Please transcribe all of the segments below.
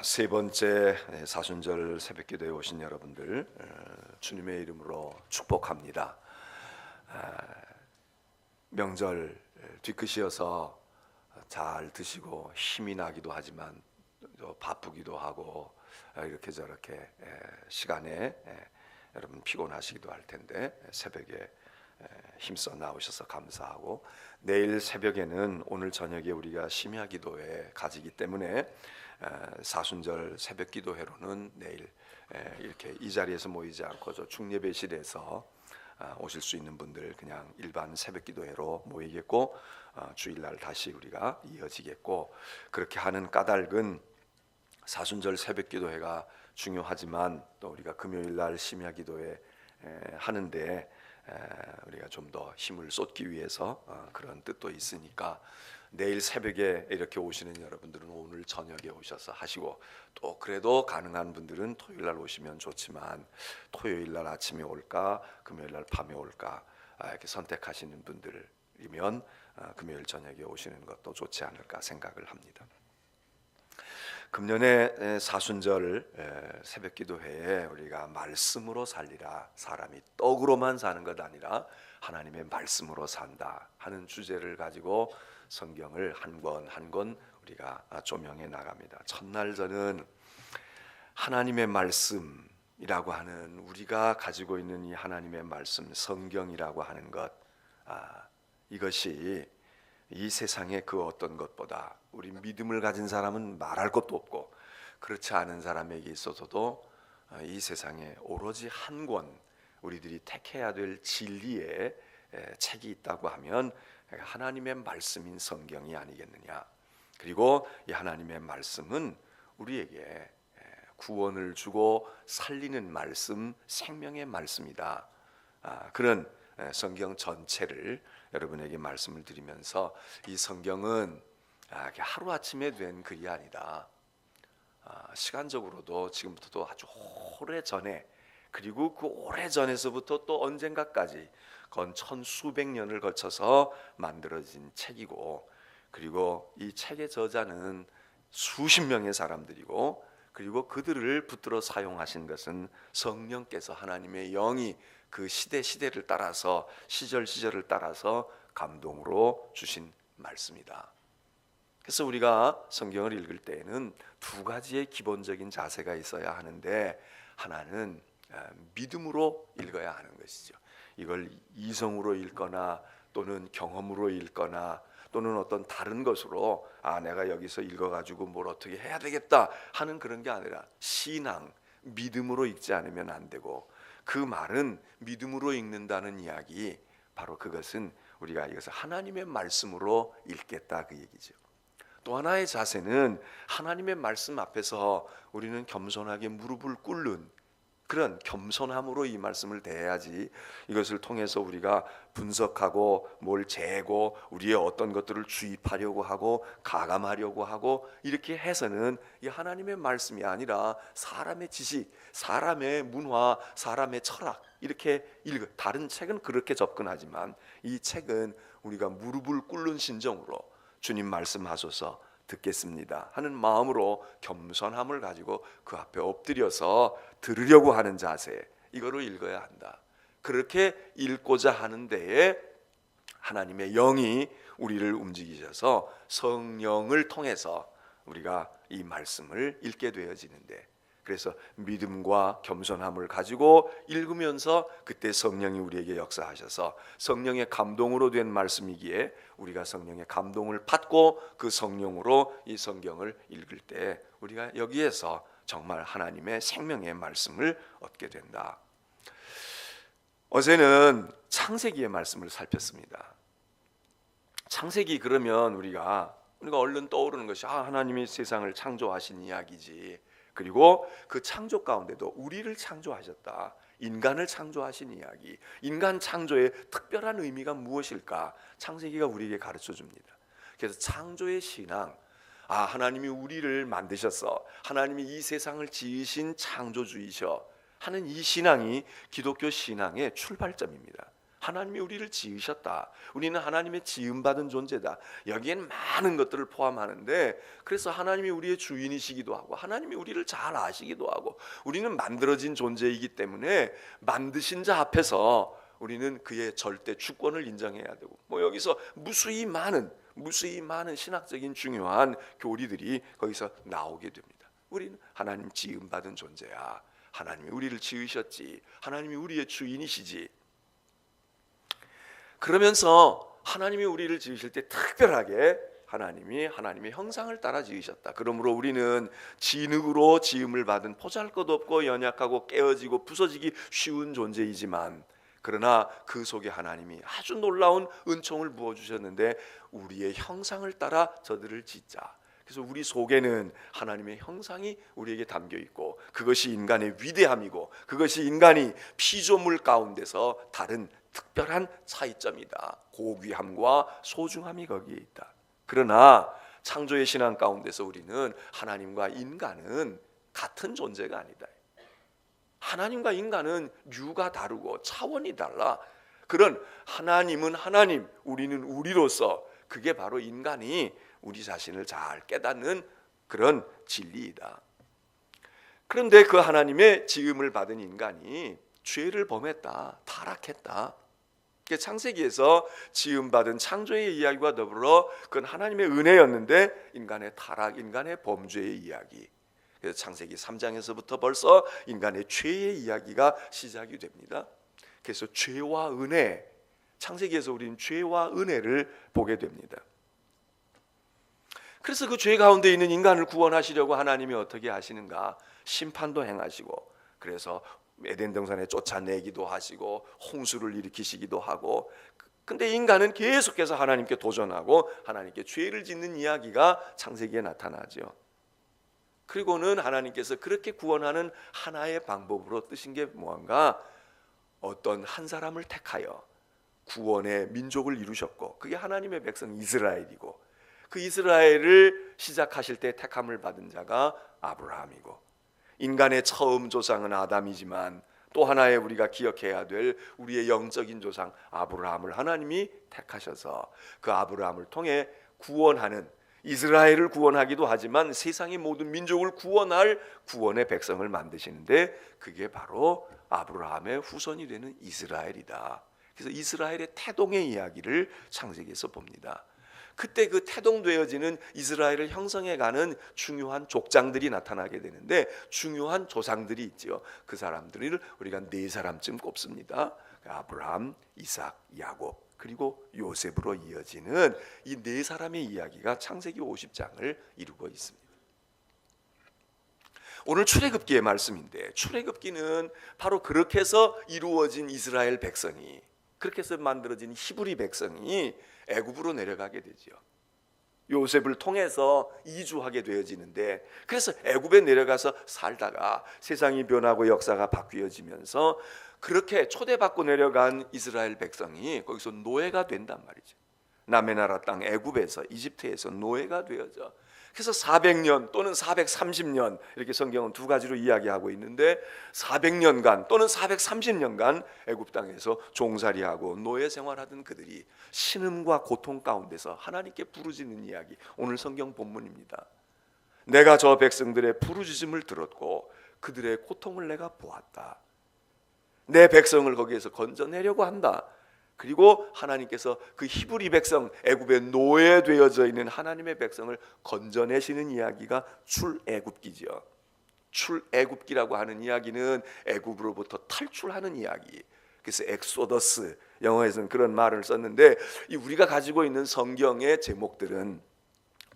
세 번째 사순절 새벽기도에 오신 여러분들 주님의 이름으로 축복합니다. 명절 뒤끝이어서 잘 드시고 힘이 나기도 하지만 바쁘기도 하고 이렇게 저렇게 시간에 여러분 피곤하시기도 할 텐데 새벽에 힘써 나오셔서 감사하고, 내일 새벽에는 오늘 저녁에 우리가 심야 기도회 가지기 때문에 사순절 새벽 기도회로는 내일 이렇게 이 자리에서 모이지 않고 저 중예배실에서 오실 수 있는 분들 그냥 일반 새벽 기도회로 모이겠고, 주일날 다시 우리가 이어지겠고, 그렇게 하는 까닭은 사순절 새벽 기도회가 중요하지만 또 우리가 금요일날 심야 기도회 하는데 우리가 좀 더 힘을 쏟기 위해서 그런 뜻도 있으니까, 내일 새벽에 이렇게 오시는 여러분들은 오늘 저녁에 오셔서 하시고, 또 그래도 가능한 분들은 토요일날 오시면 좋지만 토요일날 아침에 올까 금요일날 밤에 올까 이렇게 선택하시는 분들이면 금요일 저녁에 오시는 것도 좋지 않을까 생각을 합니다. 금년의 사순절 새벽기도회에 우리가 말씀으로 살리라, 사람이 떡으로만 사는 것 아니라 하나님의 말씀으로 산다 하는 주제를 가지고 성경을 한 권 한 권 우리가 조명해 나갑니다. 첫날 저는 하나님의 말씀이라고 하는, 우리가 가지고 있는 이 하나님의 말씀 성경이라고 하는 것, 이것이 이 세상의 그 어떤 것보다 우리 믿음을 가진 사람은 말할 것도 없고, 그렇지 않은 사람에게 있어서도 이 세상에 오로지 한 권 우리들이 택해야 될 진리의 책이 있다고 하면 하나님의 말씀인 성경이 아니겠느냐. 그리고 이 하나님의 말씀은 우리에게 구원을 주고 살리는 말씀, 생명의 말씀이다. 그런 성경 전체를 여러분에게 말씀을 드리면서, 이 성경은 하루아침에 된 글이 아니다. 시간적으로도 지금부터도 아주 오래전에, 그리고 그 오래전에서부터 또 언젠가까지 건 천수백 년을 거쳐서 만들어진 책이고, 그리고 이 책의 저자는 수십 명의 사람들이고, 그리고 그들을 붙들어 사용하신 것은 성령께서, 하나님의 영이 그 시대를 따라서, 시절을 따라서 감동으로 주신 말씀이다. 그래서 우리가 성경을 읽을 때에는 두 가지의 기본적인 자세가 있어야 하는데, 하나는 믿음으로 읽어야 하는 것이죠. 이걸 이성으로 읽거나 또는 경험으로 읽거나 또는 어떤 다른 것으로 내가 여기서 읽어가지고 뭘 어떻게 해야 되겠다 하는 그런 게 아니라 신앙, 믿음으로 읽지 않으면 안 되고, 그 말은 믿음으로 읽는다는 이야기, 바로 그것은 우리가 이것을 하나님의 말씀으로 읽겠다 그 얘기죠. 또 하나의 자세는 하나님의 말씀 앞에서 우리는 겸손하게 무릎을 꿇는 그런 겸손함으로 이 말씀을 대해야지, 이것을 통해서 우리가 분석하고 뭘 재고 우리의 어떤 것들을 주입하려고 하고 가감하려고 하고 이렇게 해서는 이 하나님의 말씀이 아니라 사람의 지식, 사람의 문화, 사람의 철학, 이렇게 다른 책은 그렇게 접근하지만 이 책은 우리가 무릎을 꿇는 심정으로 주님 말씀하소서 듣겠습니다 하는 마음으로 겸손함을 가지고 그 앞에 엎드려서 들으려고 하는 자세, 이거로 읽어야 한다. 그렇게 읽고자 하는 데에 하나님의 영이 우리를 움직이셔서 성령을 통해서 우리가 이 말씀을 읽게 되어지는데, 그래서 믿음과 겸손함을 가지고 읽으면서 그때 성령이 우리에게 역사하셔서 성령의 감동으로 된 말씀이기에 우리가 성령의 감동을 받고 그 성령으로 이 성경을 읽을 때 우리가 여기에서 정말 하나님의 생명의 말씀을 얻게 된다. 어제는 창세기의 말씀을 살폈습니다. 창세기 그러면 우리가 얼른 떠오르는 것이 하나님이 세상을 창조하신 이야기지. 그리고 그 창조 가운데도 우리를 창조하셨다, 인간을 창조하신 이야기, 인간 창조의 특별한 의미가 무엇일까 창세기가 우리에게 가르쳐 줍니다. 그래서 창조의 신앙, 하나님이 우리를 만드셨어, 하나님이 이 세상을 지으신 창조주이셔 하는 이 신앙이 기독교 신앙의 출발점입니다. 하나님이 우리를 지으셨다. 우리는 하나님의 지음받은 존재다. 여기엔 많은 것들을 포함하는데, 그래서 하나님이 우리의 주인이시기도 하고 하나님이 우리를 잘 아시기도 하고 우리는 만들어진 존재이기 때문에 만드신 자 앞에서 우리는 그의 절대 주권을 인정해야 되고, 여기서 무수히 많은 신학적인 중요한 교리들이 거기서 나오게 됩니다. 우리는 하나님 지음받은 존재야. 하나님이 우리를 지으셨지. 하나님이 우리의 주인이시지. 그러면서 하나님이 우리를 지으실 때 특별하게 하나님의 형상을 따라 지으셨다. 그러므로 우리는 진흙으로 지음을 받은 보잘것없고 연약하고 깨어지고 부서지기 쉬운 존재이지만, 그러나 그 속에 하나님이 아주 놀라운 은총을 부어주셨는데 우리의 형상을 따라 저들을 짓자. 그래서 우리 속에는 하나님의 형상이 우리에게 담겨 있고, 그것이 인간의 위대함이고, 그것이 인간이 피조물 가운데서 다른 특별한 차이점이다. 고귀함과 소중함이 거기에 있다. 그러나 창조의 신앙 가운데서 우리는 하나님과 인간은 같은 존재가 아니다. 하나님과 인간은 류가 다르고 차원이 달라. 그런 하나님은 하나님, 우리는 우리로서, 그게 바로 인간이 우리 자신을 잘 깨닫는 그런 진리이다. 그런데 그 하나님의 지음을 받은 인간이 죄를 범했다, 타락했다. 창세기에서 지음받은 창조의 이야기와 더불어 그건 하나님의 은혜였는데 인간의 타락, 인간의 범죄의 이야기. 그래서 창세기 3장에서부터 벌써 인간의 죄의 이야기가 시작이 됩니다. 그래서 죄와 은혜, 창세기에서 우리는 죄와 은혜를 보게 됩니다. 그래서 그 죄 가운데 있는 인간을 구원하시려고 하나님이 어떻게 하시는가? 심판도 행하시고, 그래서 에덴 동산에 쫓아내기도 하시고 홍수를 일으키시기도 하고, 근데 인간은 계속해서 하나님께 도전하고 하나님께 죄를 짓는 이야기가 창세기에 나타나죠. 그리고는 하나님께서 그렇게 구원하는 하나의 방법으로 뜨신 게 무언가, 어떤 한 사람을 택하여 구원의 민족을 이루셨고, 그게 하나님의 백성 이스라엘이고, 그 이스라엘을 시작하실 때 택함을 받은 자가 아브라함이고, 인간의 처음 조상은 아담이지만 또 하나의 우리가 기억해야 될 우리의 영적인 조상 아브라함을 하나님이 택하셔서 그 아브라함을 통해 구원하는, 이스라엘을 구원하기도 하지만 세상의 모든 민족을 구원할 구원의 백성을 만드시는데, 그게 바로 아브라함의 후손이 되는 이스라엘이다. 그래서 이스라엘의 태동의 이야기를 창세기에서 봅니다. 그때 그 태동되어지는 이스라엘을 형성해가는 중요한 족장들이 나타나게 되는데, 중요한 조상들이 있지요. 그 사람들을 우리가 4사람쯤 꼽습니다. 아브라함, 이삭, 야곱, 그리고 요셉으로 이어지는 이 4사람의 이야기가 창세기 50장을 이루고 있습니다. 오늘 출애굽기의 말씀인데, 출애굽기는 바로 그렇게 해서 이루어진 이스라엘 백성이, 그렇게 해서 만들어진 히브리 백성이 애굽으로 내려가게 되죠. 요셉을 통해서 이주하게 되어지는데, 그래서 애굽에 내려가서 살다가 세상이 변하고 역사가 바뀌어지면서 그렇게 초대받고 내려간 이스라엘 백성이 거기서 노예가 된단 말이죠. 남의 나라 땅 애굽에서, 이집트에서 노예가 되어져. 그래서 400년 또는 430년, 이렇게 성경은 2가지로 이야기하고 있는데, 400년간 또는 430년간 애굽 땅에서 종살이하고 노예 생활하던 그들이 신음과 고통 가운데서 하나님께 부르짖는 이야기, 오늘 성경 본문입니다. 내가 저 백성들의 부르짖음을 들었고 그들의 고통을 내가 보았다. 내 백성을 거기에서 건져내려고 한다. 그리고 하나님께서 그 히브리 백성, 애굽에 노예되어져 있는 하나님의 백성을 건져내시는 이야기가 출애굽기죠. 출애굽기라고 하는 이야기는 애굽으로부터 탈출하는 이야기. 그래서 엑소더스, 영어에서는 그런 말을 썼는데, 우리가 가지고 있는 성경의 제목들은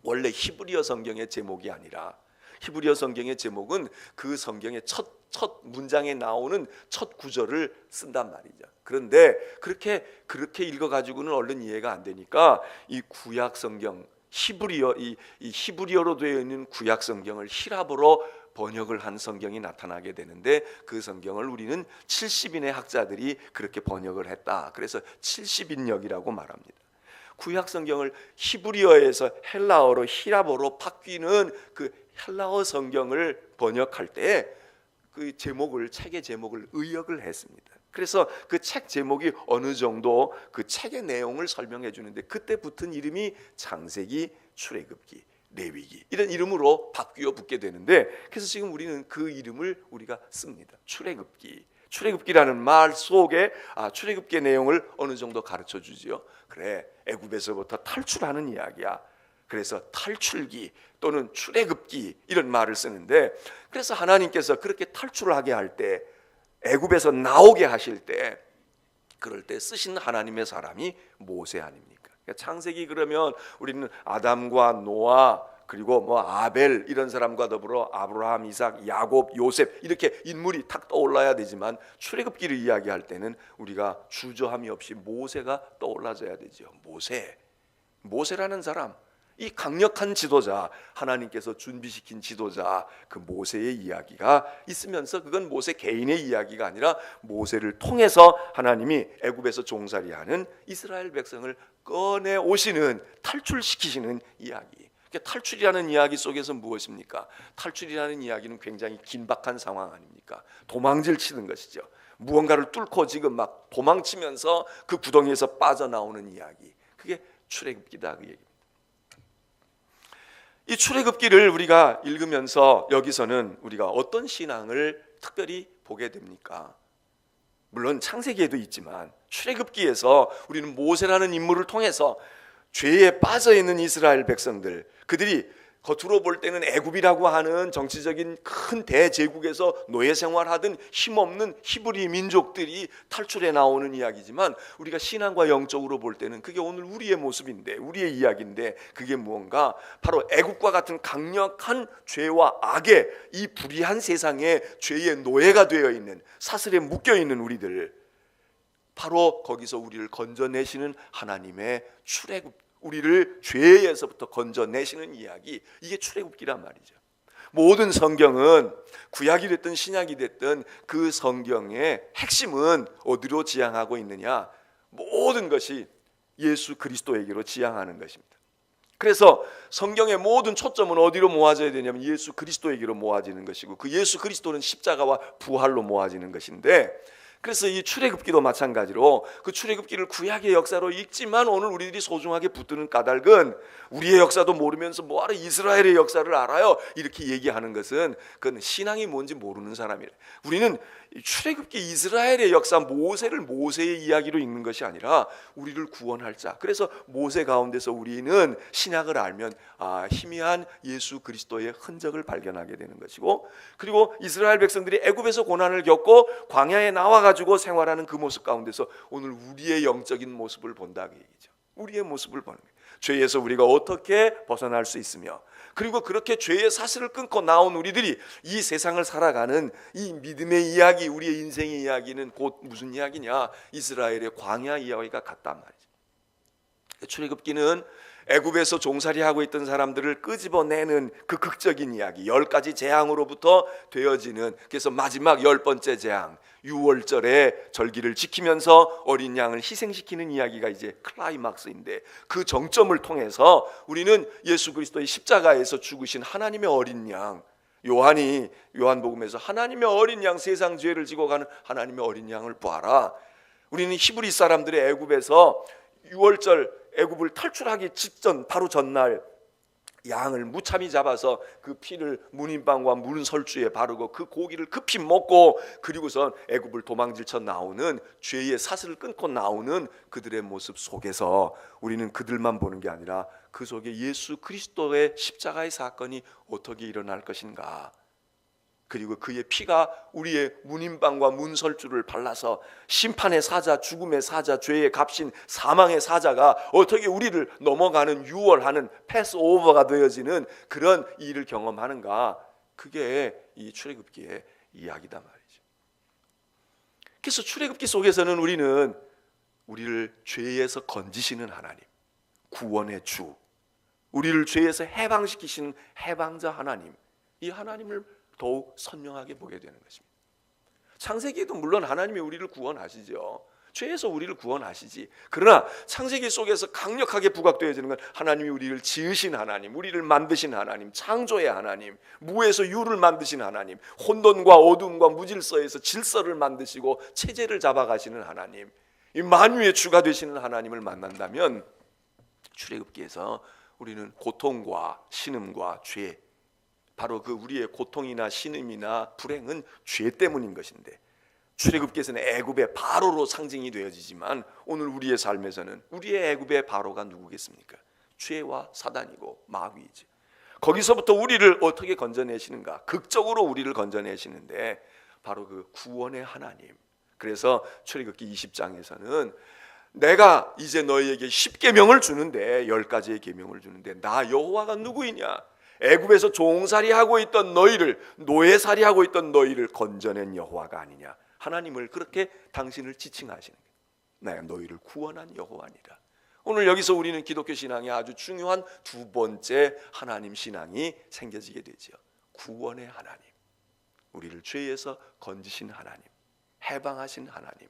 원래 히브리어 성경의 제목이 아니라, 히브리어 성경의 제목은 그 성경의 첫 문장에 나오는 첫 구절을 쓴단 말이죠. 그런데 그렇게 읽어가지고는 얼른 이해가 안 되니까 이 구약 성경, 히브리어, 이 히브리어로 되어 있는 구약 성경을 히라보로 번역을 한 성경이 나타나게 되는데, 그 성경을 우리는 70인의 학자들이 그렇게 번역을 했다. 그래서 70인역이라고 말합니다. 구약 성경을 히브리어에서 헬라어로, 히라보로 바뀌는 그 헬라어 성경을 번역할 때 그 제목을, 책의 제목을 의역을 했습니다. 그래서 그 책 제목이 어느 정도 그 책의 내용을 설명해 주는데, 그때 붙은 이름이 창세기, 출애굽기, 레위기 이런 이름으로 바뀌어 붙게 되는데, 그래서 지금 우리는 그 이름을 우리가 씁니다. 출애굽기. 출애굽기라는 말 속에 출애굽기의 내용을 어느 정도 가르쳐 주지요. 그래, 애굽에서부터 탈출하는 이야기야. 그래서 탈출기 또는 출애굽기 이런 말을 쓰는데, 그래서 하나님께서 그렇게 탈출하게 할 때, 애굽에서 나오게 하실 때, 그럴 때 쓰신 하나님의 사람이 모세 아닙니까? 그러니까 창세기 그러면 우리는 아담과 노아 그리고 뭐 아벨 이런 사람과 더불어 아브라함, 이삭, 야곱, 요셉 이렇게 인물이 탁 떠올라야 되지만, 출애굽기를 이야기할 때는 우리가 주저함이 없이 모세가 떠올라져야 되죠. 모세라는 사람, 이 강력한 지도자, 하나님께서 준비시킨 지도자, 그 모세의 이야기가 있으면서, 그건 모세 개인의 이야기가 아니라 모세를 통해서 하나님이 애굽에서 종살이하는 이스라엘 백성을 꺼내 오시는, 탈출시키시는 이야기. 그러니까 탈출이라는 이야기 속에서 무엇입니까? 탈출이라는 이야기는 굉장히 긴박한 상황 아닙니까? 도망질 치는 것이죠. 무언가를 뚫고 지금 막 도망치면서 그 구덩이에서 빠져나오는 이야기, 그게 출애굽기다, 그 얘기입니다. 이 출애굽기를 우리가 읽으면서 여기서는 우리가 어떤 신앙을 특별히 보게 됩니까? 물론 창세기에도 있지만 출애굽기에서 우리는 모세라는 인물을 통해서 죄에 빠져 있는 이스라엘 백성들, 그들이 겉으로 볼 때는 애굽이라고 하는 정치적인 큰 대제국에서 노예 생활하던 힘없는 히브리 민족들이 탈출해 나오는 이야기지만, 우리가 신앙과 영적으로 볼 때는 그게 오늘 우리의 모습인데, 우리의 이야기인데, 그게 무언가 바로 애굽과 같은 강력한 죄와 악의 이 불의한 세상에 죄의 노예가 되어 있는, 사슬에 묶여 있는 우리들, 바로 거기서 우리를 건져내시는 하나님의 출애굽, 우리를 죄에서부터 건져내시는 이야기, 이게 출애굽기란 말이죠. 모든 성경은 구약이 됐든 신약이 됐든 그 성경의 핵심은 어디로 지향하고 있느냐? 모든 것이 예수 그리스도에게로 지향하는 것입니다. 그래서 성경의 모든 초점은 어디로 모아져야 되냐면 예수 그리스도에게로 모아지는 것이고, 그 예수 그리스도는 십자가와 부활로 모아지는 것인데, 그래서 이 출애굽기도 마찬가지로 그 출애굽기를 구약의 역사로 읽지만 오늘 우리들이 소중하게 붙드는 까닭은, 우리의 역사도 모르면서 뭐하러 이스라엘의 역사를 알아요? 이렇게 얘기하는 것은 그건 신앙이 뭔지 모르는 사람이래. 우리는 출애굽기 이스라엘의 역사, 모세의 이야기로 읽는 것이 아니라 우리를 구원할 자. 그래서 모세 가운데서 우리는 신약을 알면 희미한 예수 그리스도의 흔적을 발견하게 되는 것이고, 그리고 이스라엘 백성들이 애굽에서 고난을 겪고 광야에 나와가지고 생활하는 그 모습 가운데서 오늘 우리의 영적인 모습을 본다, 그 얘기죠. 우리의 모습을 보는 거예요. 죄에서 우리가 어떻게 벗어날 수 있으며, 그리고 그렇게 죄의 사슬을 끊고 나온 우리들이 이 세상을 살아가는 이 믿음의 이야기, 우리의 인생의 이야기는 곧 무슨 이야기냐? 이스라엘의 광야 이야기가 같단 말이죠. 출애굽기는 애굽에서 종살이하고 있던 사람들을 끄집어내는 그 극적인 이야기, 10가지 재앙으로부터 되어지는, 그래서 마지막 10번째 재앙, 유월절에 절기를 지키면서 어린 양을 희생시키는 이야기가 이제 클라이막스인데, 그 정점을 통해서 우리는 예수 그리스도의 십자가에서 죽으신 하나님의 어린 양, 요한이 요한복음에서 하나님의 어린 양, 세상 죄를 지고 가는 하나님의 어린 양을 보아라. 우리는 히브리 사람들의 애굽에서 유월절 애굽을 탈출하기 직전 바로 전날 양을 무참히 잡아서 그 피를 문인방과 문설주에 바르고 그 고기를 급히 먹고, 그리고선 애굽을 도망질쳐 나오는, 죄의 사슬을 끊고 나오는 그들의 모습 속에서 우리는 그들만 보는 게 아니라 그 속에 예수 그리스도의 십자가의 사건이 어떻게 일어날 것인가, 그리고 그의 피가 우리의 문인방과 문설주를 발라서 심판의 사자, 죽음의 사자, 죄의 값인 사망의 사자가 어떻게 우리를 넘어가는, 유월하는 패스오버가 되어지는 그런 일을 경험하는가, 그게 이 출애굽기의 이야기다 말이죠. 그래서 출애굽기 속에서는 우리는 우리를 죄에서 건지시는 하나님, 구원의 주, 우리를 죄에서 해방시키시는 해방자 하나님, 이 하나님을 더욱 선명하게 보게 되는 것입니다. 창세기에도 물론 하나님이 우리를 구원하시죠. 죄에서 우리를 구원하시지. 그러나 창세기 속에서 강력하게 부각되어지는 건 하나님이 우리를 지으신 하나님, 우리를 만드신 하나님, 창조의 하나님, 무에서 유를 만드신 하나님, 혼돈과 어둠과 무질서에서 질서를 만드시고 체제를 잡아가시는 하나님, 이 만유의 주가 되시는 하나님을 만난다면 출애굽기에서 우리는 고통과 신음과 죄, 바로 그 우리의 고통이나 신음이나 불행은 죄 때문인 것인데, 출애굽기에서는 애굽의 바로로 상징이 되어지지만 오늘 우리의 삶에서는 우리의 애굽의 바로가 누구겠습니까? 죄와 사단이고 마귀이지. 거기서부터 우리를 어떻게 건져내시는가? 극적으로 우리를 건져내시는데 바로 그 구원의 하나님. 그래서 출애굽기 20장에서는 내가 이제 너희에게 10계명을 주는데, 10가지의 계명을 주는데 나 여호와가 누구이냐? 애굽에서 종살이하고 있던 너희를, 노예살이하고 있던 너희를 건져낸 여호와가 아니냐? 하나님을 그렇게 당신을 지칭하시는 거예요. 내가 너희를 구원한 여호와니라. 오늘 여기서 우리는 기독교 신앙의 아주 중요한 두 번째 하나님 신앙이 생겨지게 되죠. 구원의 하나님, 우리를 죄에서 건지신 하나님, 해방하신 하나님.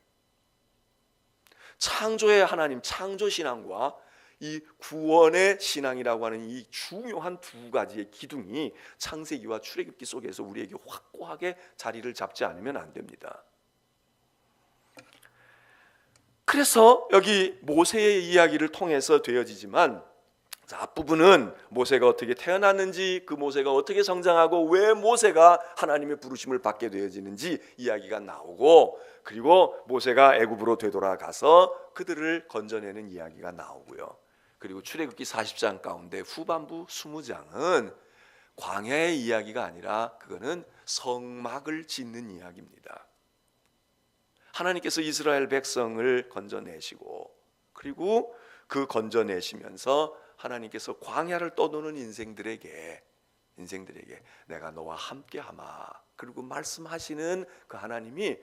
창조의 하나님, 창조신앙과 이 구원의 신앙이라고 하는 이 중요한 두 가지의 기둥이 창세기와 출애굽기 속에서 우리에게 확고하게 자리를 잡지 않으면 안 됩니다. 그래서 여기 모세의 이야기를 통해서 되어지지만, 앞부분은 모세가 어떻게 태어났는지, 그 모세가 어떻게 성장하고 왜 모세가 하나님의 부르심을 받게 되어지는지 이야기가 나오고, 그리고 모세가 애굽으로 되돌아가서 그들을 건져내는 이야기가 나오고요. 그리고 출애굽기 40장 가운데 후반부 20장은 광야의 이야기가 아니라 그거는 성막을 짓는 이야기입니다. 하나님께서 이스라엘 백성을 건져내시고, 그리고 그 건져내시면서 하나님께서 광야를 떠도는 인생들에게 내가 너와 함께하마, 그리고 말씀하시는 그 하나님이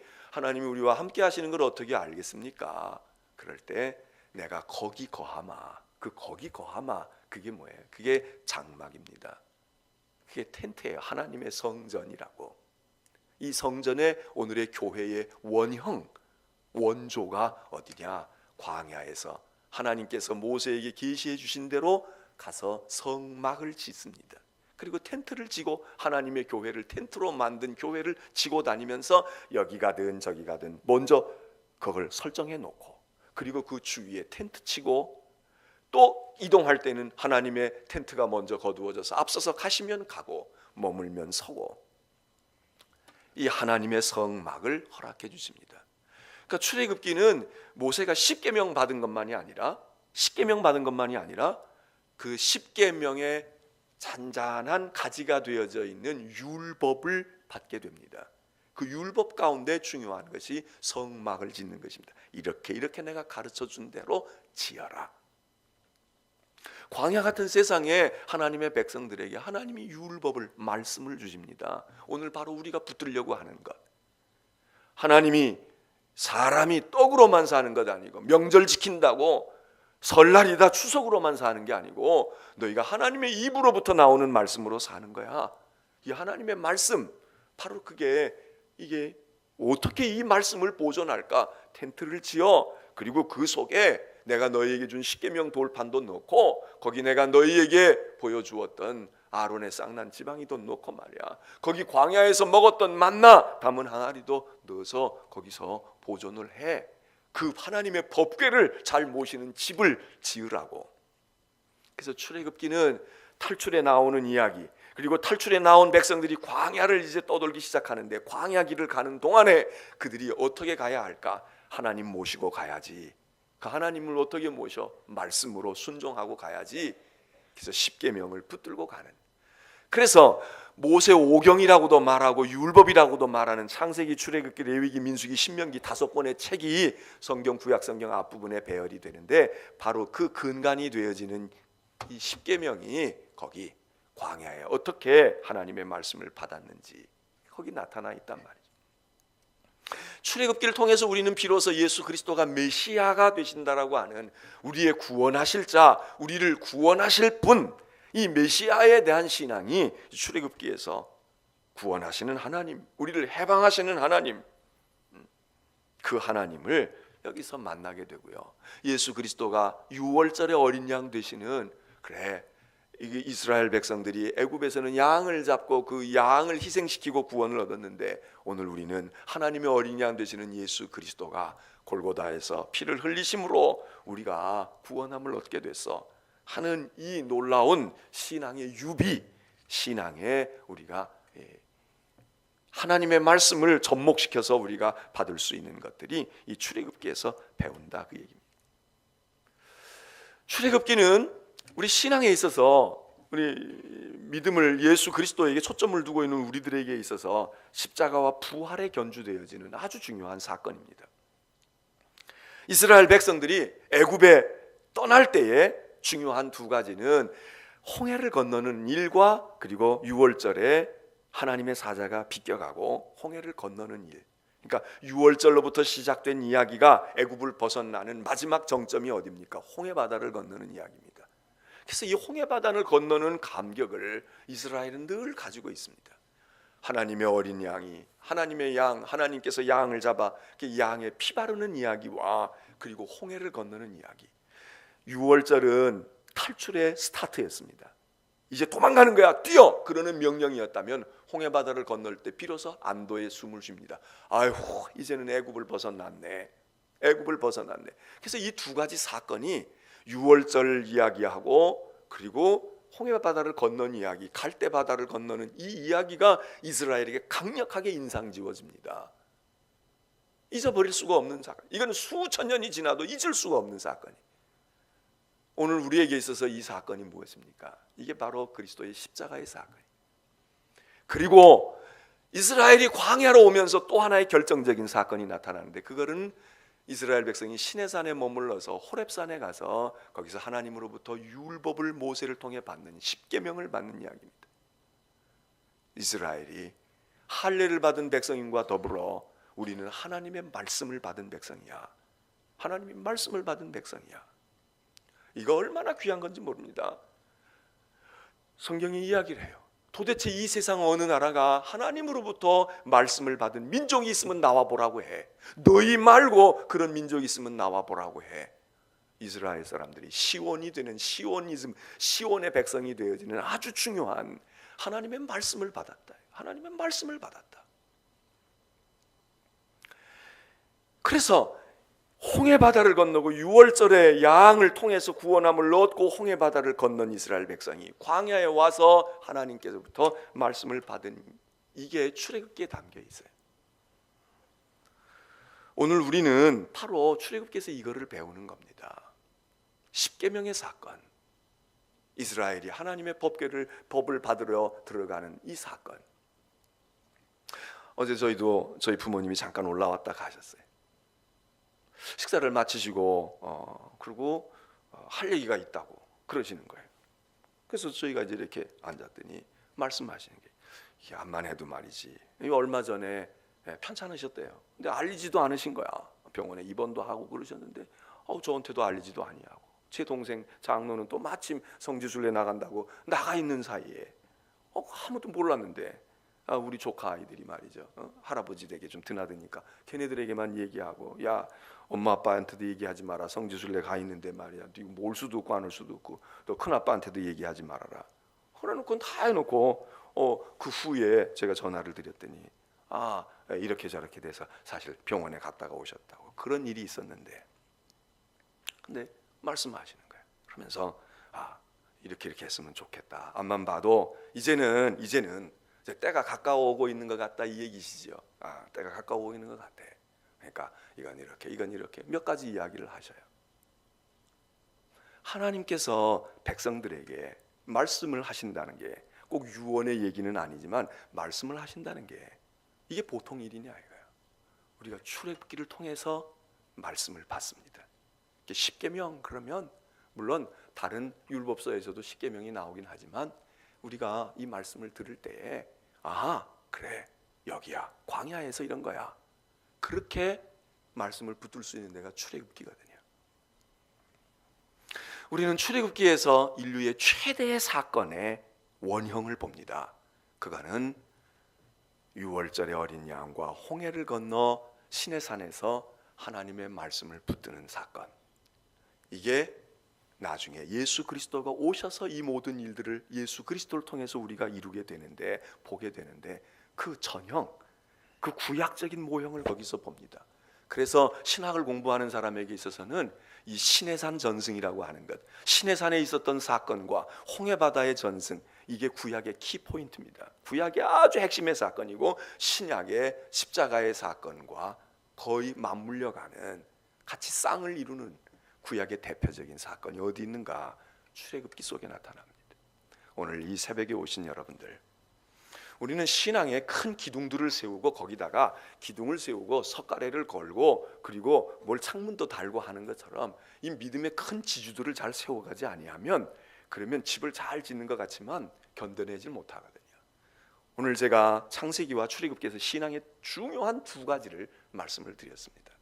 우리와 함께 하시는 걸 어떻게 알겠습니까? 그럴 때 내가 거기 거하마, 그 거기 거하마, 그게 뭐예요? 그게 장막입니다. 그게 텐트예요. 하나님의 성전이라고. 이 성전의 오늘의 교회의 원형, 원조가 어디냐? 광야에서 하나님께서 모세에게 계시해 주신 대로 가서 성막을 짓습니다. 그리고 텐트를 지고 하나님의 교회를, 텐트로 만든 교회를 지고 다니면서 여기 가든 저기 가든 먼저 그걸 설정해 놓고, 그리고 그 주위에 텐트 치고, 또 이동할 때는 하나님의 텐트가 먼저 거두어져서 앞서서 가시면 가고 머물면 서고, 이 하나님의 성막을 허락해 주십니다. 그러니까 출애굽기는 모세가 10계명 받은 것만이 아니라 그 10계명의 잔잔한 가지가 되어져 있는 율법을 받게 됩니다. 그 율법 가운데 중요한 것이 성막을 짓는 것입니다. 이렇게 내가 가르쳐 준 대로 지어라. 광야 같은 세상에 하나님의 백성들에게 하나님이 율법을, 말씀을 주십니다. 오늘 바로 우리가 붙들려고 하는 것, 하나님이 사람이 떡으로만 사는 것 아니고, 명절 지킨다고 설날이다 추석으로만 사는 게 아니고, 너희가 하나님의 입으로부터 나오는 말씀으로 사는 거야. 이 하나님의 말씀, 바로 이게 어떻게 이 말씀을 보존할까? 텐트를 지어, 그리고 그 속에 내가 너희에게 준 10계명 돌판도 넣고, 거기 내가 너희에게 보여주었던 아론의 쌍난 지방이도 넣고 말이야, 거기 광야에서 먹었던 만나 담은 항아리도 넣어서 거기서 보존을 해. 그 하나님의 법궤를 잘 모시는 집을 지으라고. 그래서 출애굽기는 탈출에 나오는 이야기, 그리고 탈출에 나온 백성들이 광야를 이제 떠돌기 시작하는데, 광야 길을 가는 동안에 그들이 어떻게 가야 할까? 하나님 모시고 가야지. 그 하나님을 어떻게 모셔? 말씀으로 순종하고 가야지. 그래서 10계명을 붙들고 가는. 그래서 모세 오경이라고도 말하고 율법이라고도 말하는 창세기, 출애굽기, 레위기, 민수기, 신명기 5권의 책이 성경, 구약 성경 앞부분에 배열이 되는데, 바로 그 근간이 되어지는 이 10계명이 거기 광야에 어떻게 하나님의 말씀을 받았는지 거기 나타나 있단 말이죠. 출애굽기를 통해서 우리는 비로소 예수 그리스도가 메시아가 되신다라고 하는, 우리의 구원하실 자, 우리를 구원하실 분, 이 메시아에 대한 신앙이 출애굽기에서 구원하시는 하나님, 우리를 해방하시는 하나님, 그 하나님을 여기서 만나게 되고요. 예수 그리스도가 유월절의 어린 양 되시는, 그래, 이게 이스라엘 백성들이 애굽에서는 양을 잡고 그 양을 희생시키고 구원을 얻었는데, 오늘 우리는 하나님의 어린 양 되시는 예수 그리스도가 골고다에서 피를 흘리심으로 우리가 구원함을 얻게 됐어 하는 이 놀라운 신앙의 유비, 신앙에 우리가 하나님의 말씀을 접목시켜서 우리가 받을 수 있는 것들이 이 출애굽기에서 배운다, 그 얘기입니다. 출애굽기는 우리 신앙에 있어서, 우리 믿음을 예수 그리스도에게 초점을 두고 있는 우리들에게 있어서 십자가와 부활에 견주되어지는 아주 중요한 사건입니다. 이스라엘 백성들이 애굽에 떠날 때에 중요한 두 가지는 홍해를 건너는 일과, 그리고 유월절에 하나님의 사자가 비껴가고 홍해를 건너는 일. 그러니까 유월절로부터 시작된 이야기가 애굽을 벗어나는 마지막 정점이 어디입니까? 홍해바다를 건너는 이야기입니다. 그래서 이 홍해바다를 건너는 감격을 이스라엘은 늘 가지고 있습니다. 하나님의 어린 양이, 하나님의 양, 하나님께서 양을 잡아 그 양에 피 바르는 이야기와, 그리고 홍해를 건너는 이야기. 유월절은 탈출의 스타트였습니다. 이제 도망가는 거야, 뛰어! 그러는 명령이었다면 홍해바다를 건널 때 비로소 안도의 숨을 쉽니다. 아이고, 이제는 애굽을 벗어났네. 애굽을 벗어났네. 그래서 이 두 가지 사건이 유월절 이야기하고, 그리고 홍해바다를 건넌 이야기, 갈대바다를 건너는 이 이야기가 이스라엘에게 강력하게 인상 지워집니다. 잊어버릴 수가 없는 사건. 이건 수천 년이 지나도 잊을 수가 없는 사건이. 오늘 우리에게 있어서 이 사건이 무엇입니까? 이게 바로 그리스도의 십자가의 사건이. 그리고 이스라엘이 광야로 오면서 또 하나의 결정적인 사건이 나타나는데, 그거는 이스라엘 백성이 시내산에 머물러서 호렙산에 가서 거기서 하나님으로부터 율법을 모세를 통해 받는, 십계명을 받는 이야기입니다. 이스라엘이 할례를 받은 백성인과 더불어 우리는 하나님의 말씀을 받은 백성이야. 하나님의 말씀을 받은 백성이야. 이거 얼마나 귀한 건지 모릅니다. 성경이 이야기를 해요. 도대체 이 세상 어느 나라가 하나님으로부터 말씀을 받은 민족이 있으면 나와보라고 해. 너희 말고 그런 민족이 있으면 나와보라고 해. 이스라엘 사람들이 시온이 되는 시오니즘, 시온의 백성이 되어지는 아주 중요한 하나님의 말씀을 받았다. 하나님의 말씀을 받았다. 그래서 홍해바다를 건너고 유월절에 양을 통해서 구원함을 얻고 홍해바다를 건넌 이스라엘 백성이 광야에 와서 하나님께서부터 말씀을 받은, 이게 출애굽기에 담겨 있어요. 오늘 우리는 바로 출애굽기에서 이거를 배우는 겁니다. 십계명의 사건, 이스라엘이 하나님의 법을 받으러 들어가는 이 사건. 어제 저희 부모님이 잠깐 올라왔다 가셨어요. 식사를 마치시고 그리고 할 얘기가 있다고 그러시는 거예요. 그래서 저희가 이제 이렇게 앉았더니 말씀하시는 게, 이게 암만 해도 말이지, 얼마 전에 편찮으셨대요. 근데 알리지도 않으신 거야. 병원에 입원도 하고 그러셨는데 저한테도 알리지도 아니하고, 제 동생 장로는 또 마침 성지순례 나간다고 나가 있는 사이에 아무도 몰랐는데, 우리 조카 아이들이 말이죠, 할아버지 댁에 좀 드나드니까 걔네들에게만 얘기하고, 야, 엄마 아빠한테도 얘기하지 마라. 성지순례 가 있는데 말이야. 이거 몰 수도 없고 안 올 수도 없고, 또 큰 아빠한테도 얘기하지 말아라. 그래놓고 다 해놓고 그 후에 제가 전화를 드렸더니, 이렇게 저렇게 돼서 사실 병원에 갔다가 오셨다고, 그런 일이 있었는데, 근데 말씀하시는 거예요. 그러면서 이렇게 했으면 좋겠다. 앞만 봐도 이제는 이제 때가 가까워오고 있는 것 같다, 이 얘기시죠. 때가 가까워오고 있는 것 같아. 그러니까 이건 이렇게 몇 가지 이야기를 하셔요. 하나님께서 백성들에게 말씀을 하신다는 게 꼭 유언의 얘기는 아니지만 말씀을 하신다는 게 이게 보통 일이냐 이거예요. 우리가 출애굽기를 통해서 말씀을 받습니다. 십계명, 그러면 물론 다른 율법서에서도 십계명이 나오긴 하지만 우리가 이 말씀을 들을 때에 그래, 여기야, 광야에서 이런 거야, 그렇게 말씀을 붙들 수 있는 데가 출애굽기거든요. 우리는 출애굽기에서 인류의 최대의 사건의 원형을 봅니다. 그거는 유월절의 어린 양과 홍해를 건너 시내산에서 하나님의 말씀을 붙드는 사건. 이게 나중에 예수 그리스도가 오셔서 이 모든 일들을 예수 그리스도를 통해서 우리가 이루게 되는데, 보게 되는데, 그 전형, 그 구약적인 모형을 거기서 봅니다. 그래서 신학을 공부하는 사람에게 있어서는 이 시내산 전승이라고 하는 것, 시내산에 있었던 사건과 홍해바다의 전승, 이게 구약의 키포인트입니다. 구약의 아주 핵심의 사건이고 신약의 십자가의 사건과 거의 맞물려가는, 같이 쌍을 이루는 구약의 대표적인 사건이 어디 있는가? 출애굽기 속에 나타납니다. 오늘 이 새벽에 오신 여러분들, 우리는 신앙에 큰 기둥들을 세우고 거기다가 기둥을 세우고 석가래를 걸고 그리고 뭘 창문도 달고 하는 것처럼 이 믿음의 큰 지주들을 잘 세워가지 아니하면, 그러면 집을 잘 짓는 것 같지만 견뎌내지 못하거든요. 오늘 제가 창세기와 출애굽기에서 신앙의 중요한 두 가지를 말씀을 드렸습니다.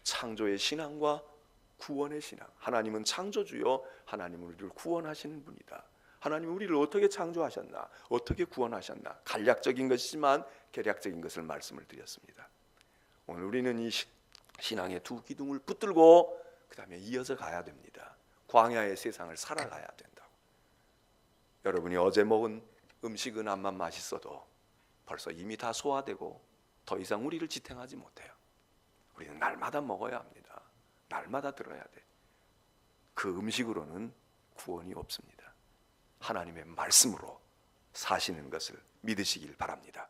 창조의 신앙과 구원의 신앙. 하나님은 창조주요, 하나님은 우리를 구원하시는 분이다. 하나님은 우리를 어떻게 창조하셨나, 어떻게 구원하셨나, 간략적인 것이지만 계략적인 것을 말씀을 드렸습니다. 오늘 우리는 이 신앙의 두 기둥을 붙들고 그 다음에 이어서 가야 됩니다. 광야의 세상을 살아가야 된다고. 여러분이 어제 먹은 음식은 암만 맛있어도 벌써 이미 다 소화되고 더 이상 우리를 지탱하지 못해요. 우리는 날마다 먹어야 합니다. 날마다 들어야 돼. 그 음식으로는 구원이 없습니다. 하나님의 말씀으로 사시는 것을 믿으시길 바랍니다.